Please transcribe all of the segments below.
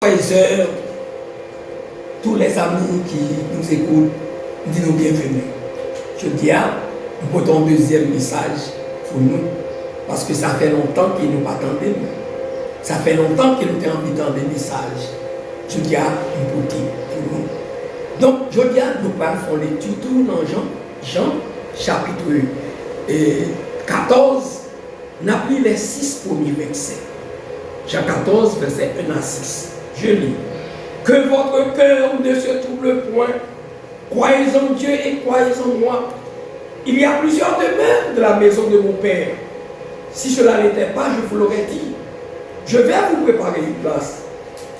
Frères et sœurs, tous les amis qui nous écoutent, disons bienvenue. Je dis nous portons un deuxième message pour nous, parce que ça fait longtemps qu'ils nous attendaient. Ça fait longtemps qu'ils nous ont envie d'entendre des messages. Je dis nous portons pour nous. Donc, je dis nous parlons lecture tout dans Jean chapitre 14, nous avons pris les 6 premiers versets. Jean 14, verset 1 à 6. Je lis. Que votre cœur ne se trouble point. Croyez en Dieu et croyez en moi. Il y a plusieurs demeures de la maison de mon Père. Si cela n'était pas, je vous l'aurais dit. Je vais vous préparer une place.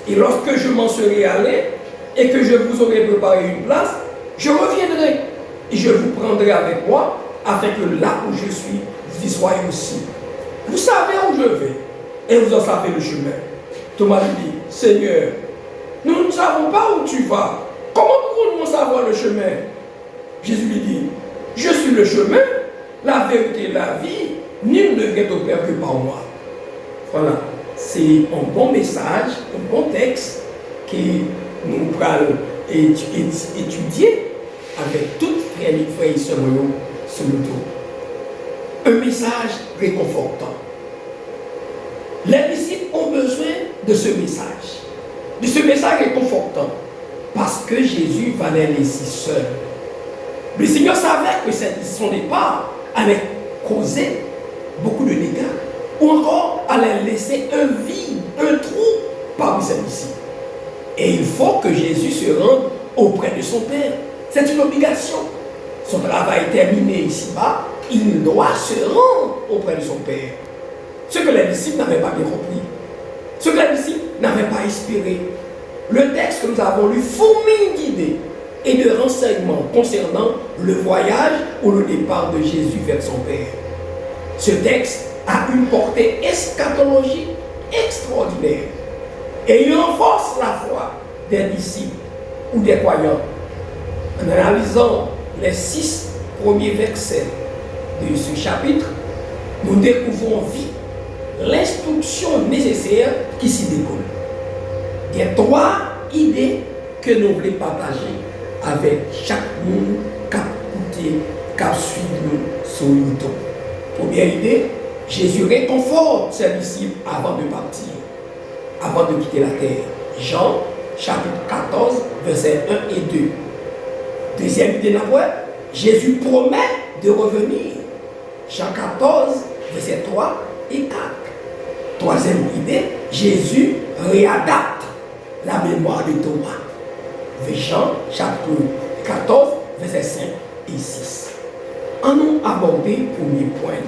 Et lorsque je m'en serai allé et que je vous aurai préparé une place, je reviendrai et je vous prendrai avec moi, afin que là où je suis, vous y soyez aussi. Vous savez où je vais et vous en savez le chemin. Thomas lui dit, Seigneur, nous ne savons pas où tu vas. Comment pouvons-nous savoir le chemin? Jésus lui dit, je suis le chemin, la vérité et la vie. Nul ne vient au Père que par moi. Voilà, c'est un bon message, un bon texte que nous allons étudier avec toutes les frères et sœurs sur le dos. Un message réconfortant. Les disciples ont besoin de ce message réconfortant, parce que Jésus va les laisser seuls. Le Seigneur savait que son départ allait causer beaucoup de dégâts, ou encore allait laisser un vide, un trou parmi ses disciples. Et il faut que Jésus se rende auprès de son Père. C'est une obligation. Son travail terminé ici-bas, il doit se rendre auprès de son Père. Ce que les disciples n'avaient pas bien compris, ce que les disciples n'avaient pas espéré. Le texte que nous avons lu fourmille d'idées et de renseignements concernant le voyage ou le départ de Jésus vers son Père. Ce texte a une portée eschatologique extraordinaire et il renforce la foi des disciples ou des croyants. En analysant les 6 premiers versets de ce chapitre, nous découvrons vite l'instruction nécessaire qui s'y découle. Il y a 3 idées que nous voulons partager avec chaque monde qui a écouté, qui a suivi nous sur YouTube. Première idée, Jésus réconforte ses disciples avant de partir, avant de quitter la terre. Jean chapitre 14, versets 1 et 2. Deuxième idée, Jésus promet de revenir. Jean 14, versets 3 et 4. Troisième idée, Jésus réadapte la mémoire de Thomas. Jean chapitre 14, versets 5 et 6. En nous aborder premier point.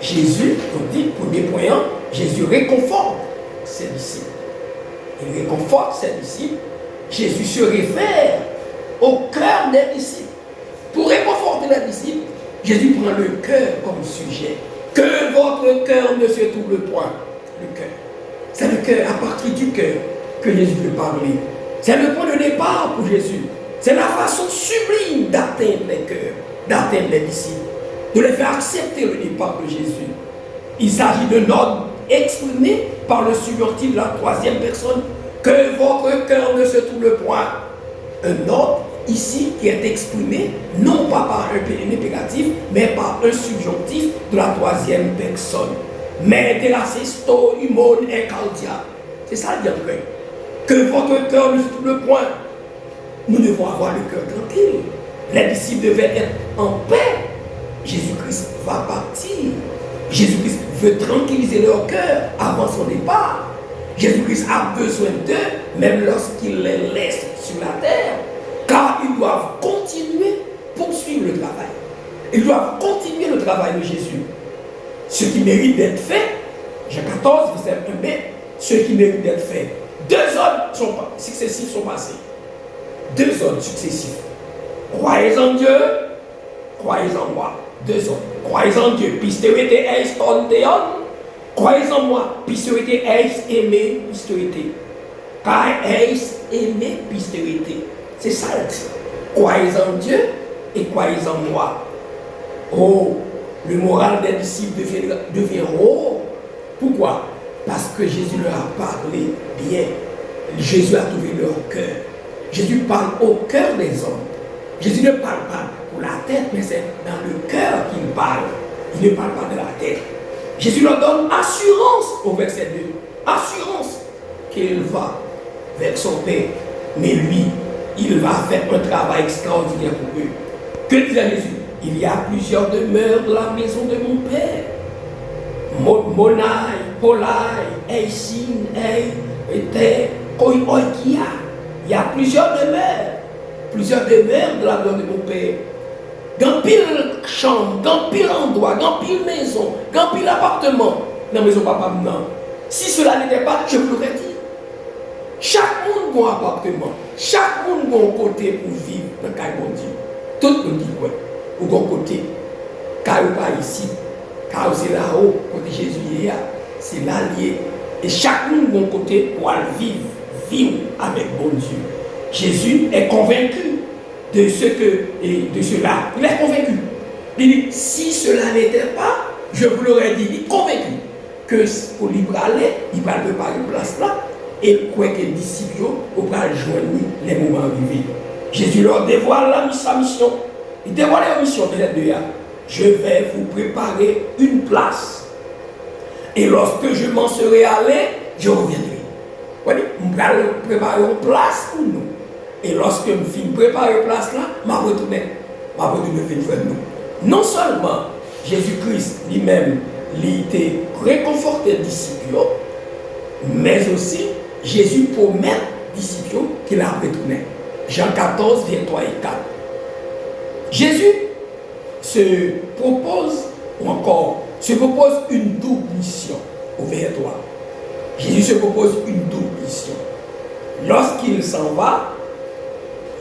Jésus, on dit, premier point, Jésus réconforte ses disciples. Il réconforte ses disciples. Jésus se réfère au cœur des disciples. Pour réconforter les disciples, Jésus prend le cœur comme sujet. Que votre cœur ne se trouble point. Le cœur. C'est le cœur, à partir du cœur, que Jésus veut parler. C'est le point de départ pour Jésus. C'est la façon sublime d'atteindre les cœurs, d'atteindre les disciples, de les faire accepter le départ de Jésus. Il s'agit d'un ordre exprimé par le subjonctif de la 3e personne. Que votre cœur ne se trouble point. Un ordre ici qui est exprimé non pas par un impératif, mais par un subjonctif de la 3e personne. Mettez-la-sesto, humone et cardia. C'est ça le diable. Que votre cœur ne se trouble point. Nous devons avoir le cœur tranquille. Les disciples devaient être en paix. Jésus-Christ va partir. Jésus-Christ veut tranquilliser leur cœur avant son départ. Jésus-Christ a besoin d'eux, même lorsqu'il les laisse sur la terre, car ils doivent continuer, poursuivre le travail. Ils doivent continuer le travail de Jésus. Ce qui mérite d'être fait, Jean 14, verset 1b, ce qui mérite d'être fait. 2 ordres successifs sont passés. 2 ordres successifs. Croyez en Dieu, croyez en moi. 2 ordres. Croyez en Dieu, pistoete eis ton theon. Croyez en moi, pistoete eis aimé, pistoete. Car eis aimé, pistoete. C'est ça le titre. Croyez en Dieu et croyez en moi. Oh, le moral des disciples devient haut. Pourquoi? Parce que Jésus leur a parlé bien. Jésus a trouvé leur cœur. Jésus parle au cœur des hommes. Jésus ne parle pas pour la tête, mais c'est dans le cœur qu'il parle. Il ne parle pas de la tête. Jésus leur donne assurance au verset 2. Assurance qu'il va vers son Père. Mais lui, il va faire un travail extraordinaire pour eux. Que disait Jésus? Il y a plusieurs demeures dans la maison de mon Père. Monai, Polai, Eisin, Ete, Koioikia. Il y a plusieurs demeures. Plusieurs demeures de la maison de mon Père. Dans pile chambre, dans pile endroit, dans pile maison, dans pile appartement. Dans la maison papa, non. Si cela n'était pas, je vous l'aurais dit. Chaque monde a un appartement. Chaque monde a un côté pour vivre dans le cas de Dieu. Tout le monde dit quoi? Ou un côté. Car pas ici. Car c'est là-haut, côté Jésus, c'est là lié. Et chaque monde a un côté pour aller vivre avec bon Dieu. Jésus est convaincu de ce que et de cela. Il est convaincu. Il dit, si cela n'était pas, je vous l'aurais dit, il est convaincu que pour lui aller, il va préparer une place là, et quoi que les disciples vont joindre les moments arrivés. Jésus leur dévoile sa mission. Il dévoile la mission de les deux. Je vais vous préparer une place. Et lorsque je m'en serai allé, je reviendrai. Vous voyez, je vais préparer une place pour nous. Et lorsque je finis de préparer une place là, je vais retourner vers nous. Non seulement Jésus-Christ lui-même, il était réconforté des disciples, mais aussi Jésus promet aux disciples qu'il a retourné. Jean 14, 23 et 4. Jésus se propose une double mission au verset 3. Jésus se propose une double mission. Lorsqu'il s'en va,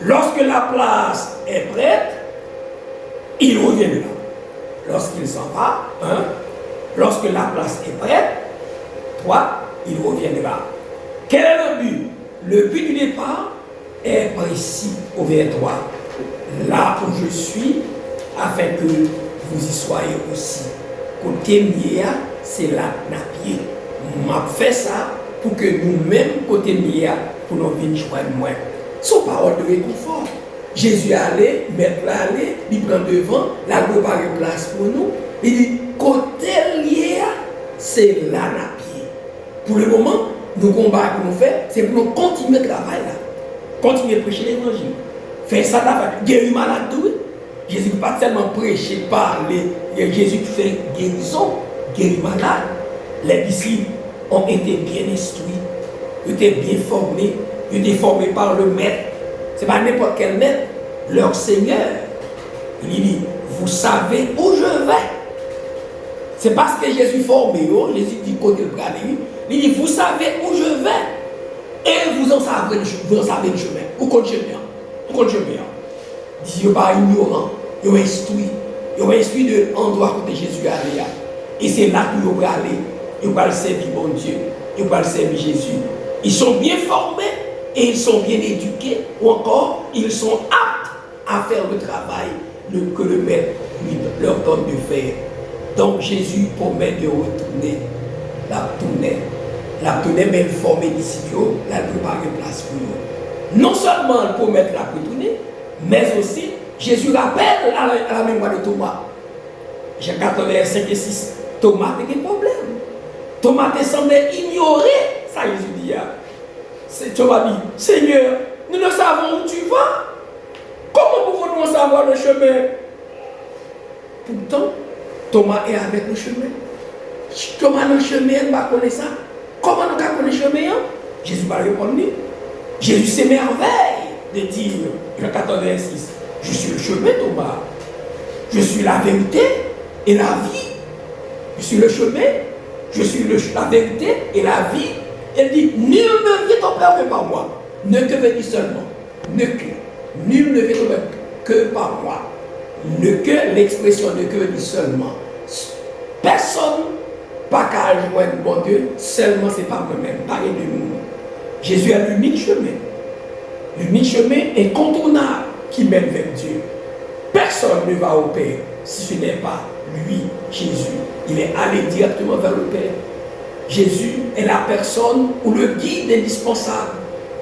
lorsque la place est prête, il reviendra. Lorsqu'il s'en va, lorsque la place est prête, 3, il reviendra. Quel est le but? Le but du départ est précis au verset 3. Là où je suis, afin que vous y soyez aussi. Côté Mia, c'est là, na pied. M'a fait ça pour que nous-mêmes, côté Mia, pour nous venir joindre moi. Son parole de réconfort. Jésus allait, mettre l'aller, il prend devant, la préparer place pour nous. Il dit, côté Mia, c'est là, na pied. Pour le moment, nos combats que nous faisons, c'est pour nous continuer le travail là. Continuer à prêcher l'évangile. Faire ça là, guérir malade. Jésus ne pas seulement prêcher, parler. Jésus fait guérison, guérir malade. Les disciples ont été bien instruits, ils étaient bien formés, ils étaient formés par le maître. Ce n'est pas n'importe quel maître, leur Seigneur. Il dit, vous savez où je vais. C'est parce que Jésus formé, Jésus dit côté le bras. Il dit, vous savez où je vais. Et vous en savez le chemin. Où compte le chemin? Où compte le chemin? Dieu n'est pas ignorant. Ils ont instruit de l'endroit où Jésus allait. Et c'est là que vous aller. Ils vont servir bon Dieu. Ils vont servir Jésus. Ils sont bien formés et ils sont bien éduqués. Ou encore, ils sont aptes à faire le travail que le maître leur donne de faire. Donc Jésus promet de retourner. La tournée, mais il forme les disciples, la préparer place pour nous. Non seulement il promet la retourner, mais aussi Jésus rappelle à la mémoire de Thomas. Jean 14, 5 et 6. Thomas a des problèmes. Thomas semblait ignorer ça, Jésus dit. Thomas dit, Seigneur, nous ne savons où tu vas. Comment pouvons-nous savoir le chemin? Pourtant, Thomas est avec le chemin. Thomas dans le chemin, il va connaître ça. Comment nous connaissons le chemin? Jésus va répondre. Jésus s'émerveille de dire, Jean 14, 6. Je suis le chemin, Thomas. Je suis la vérité et la vie. Je suis le chemin, je suis la vérité et la vie. Elle dit, nul ne vient au Père que par moi. Ne que venir seulement. Ne que. Nul ne vient au Père que par moi. Ne que, l'expression ne que venir seulement. Personne, pas qu'à joindre mon Dieu, seulement c'est pas moi-même, pas de nous. Jésus a l'unique chemin. L'unique chemin incontournable qui mène vers Dieu. Personne ne va au Père si ce n'est pas lui, Jésus. Il est allé directement vers le Père. Jésus est la personne ou le guide indispensable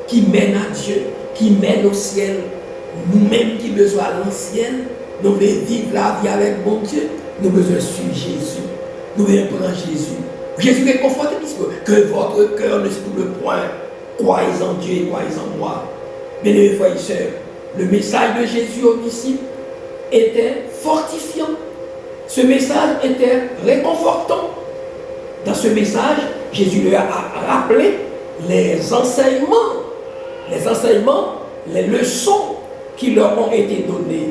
qui mène à Dieu, qui mène au ciel. Nous-mêmes qui besoin à l'ancienne, nous voulons vivre la vie avec bon Dieu, nous besoin suivre Jésus. Nous voulons prendre Jésus. Jésus réconforte que votre cœur ne se trouble point. Croyez en Dieu et croyez en moi. Bien-aimés frères et sœurs, le message de Jésus aux disciples était fortifiant. Ce message était réconfortant. Dans ce message, Jésus leur a rappelé les enseignements, les leçons qui leur ont été données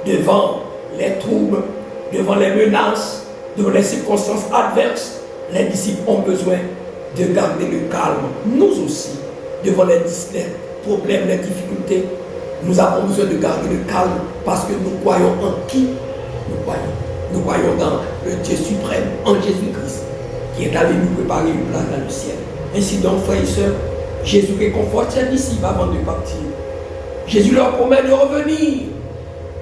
devant les troubles, devant les menaces, devant les circonstances adverses. Les disciples ont besoin de garder le calme. Nous aussi, devant les problèmes, les difficultés, nous avons besoin de garder le calme parce que nous croyons en qui nous croyons. Nous croyons dans le Dieu suprême, en Jésus-Christ, qui est allé nous préparer une place dans le ciel. Ainsi donc, frères et sœurs, Jésus réconforte ses disciples avant de partir. Jésus leur promet de revenir.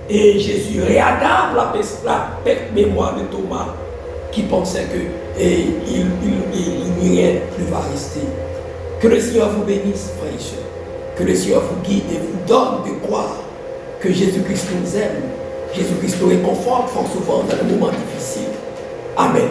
Et Jésus réadapte la mémoire de Thomas, qui pensait que il n'y rien plus va rester. Que le Seigneur vous bénisse, frères et sœurs. Que le Seigneur vous guide et vous donne de croire que Jésus-Christ nous aime. Jésus-Christ nous réconforte fort souvent dans les moments difficiles. Amen.